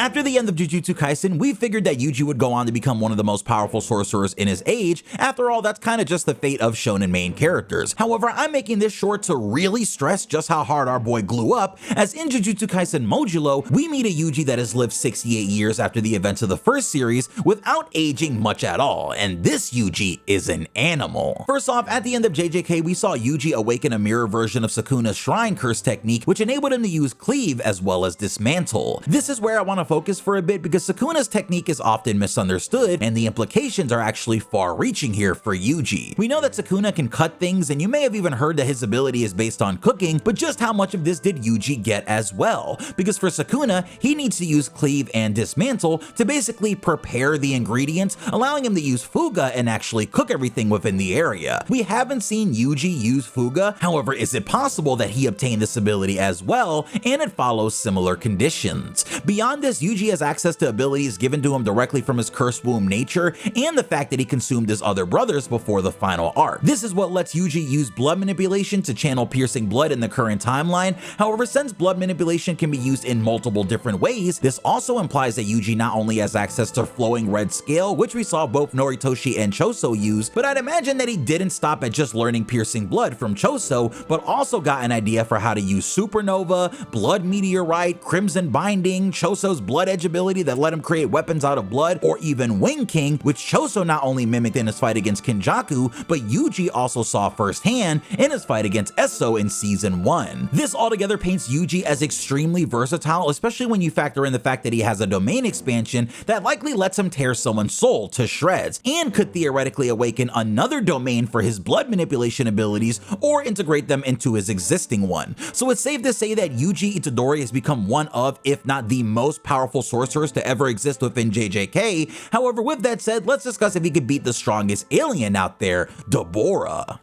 After the end of Jujutsu Kaisen, we figured that Yuji would go on to become one of the most powerful sorcerers in his age. After all, that's kind of just the fate of shonen main characters. However, I'm making this short to really stress just how hard our boy grew up, as in Jujutsu Kaisen Modulo, we meet a Yuji that has lived 68 years after the events of the first series without aging much at all, and this Yuji is an animal. First off, at the end of JJK, we saw Yuji awaken a mirror version of Sukuna's shrine curse technique, which enabled him to use Cleave as well as Dismantle. This is where I want to focus for a bit because Sukuna's technique is often misunderstood, and the implications are actually far-reaching here for Yuji. We know that Sukuna can cut things, and you may have even heard that his ability is based on cooking, but just how much of this did Yuji get as well? Because for Sukuna, he needs to use Cleave and Dismantle to basically prepare the ingredients, allowing him to use Fuga and actually cook everything within the area. We haven't seen Yuji use Fuga, however, is it possible that he obtained this ability as well, and it follows similar conditions? Beyond this, Yuji has access to abilities given to him directly from his cursed womb nature, and the fact that he consumed his other brothers before the final arc. This is what lets Yuji use blood manipulation to channel piercing blood in the current timeline. However, since blood manipulation can be used in multiple different ways, this also implies that Yuji not only has access to flowing red scale, which we saw both Noritoshi and Choso use, but I'd imagine that he didn't stop at just learning piercing blood from Choso, but also got an idea for how to use supernova, blood meteorite, crimson binding, Choso's blood edge ability that let him create weapons out of blood, or even Wing King, which Choso not only mimicked in his fight against Kinjaku, but Yuji also saw firsthand in his fight against Esso in season 1. This altogether paints Yuji as extremely versatile, especially when you factor in the fact that he has a domain expansion that likely lets him tear someone's soul to shreds, and could theoretically awaken another domain for his blood manipulation abilities or integrate them into his existing one. So it's safe to say that Yuji Itadori has become one of, if not the most powerful sorcerers to ever exist within JJK. However, with that said, let's discuss if he could beat the strongest alien out there, Deborah.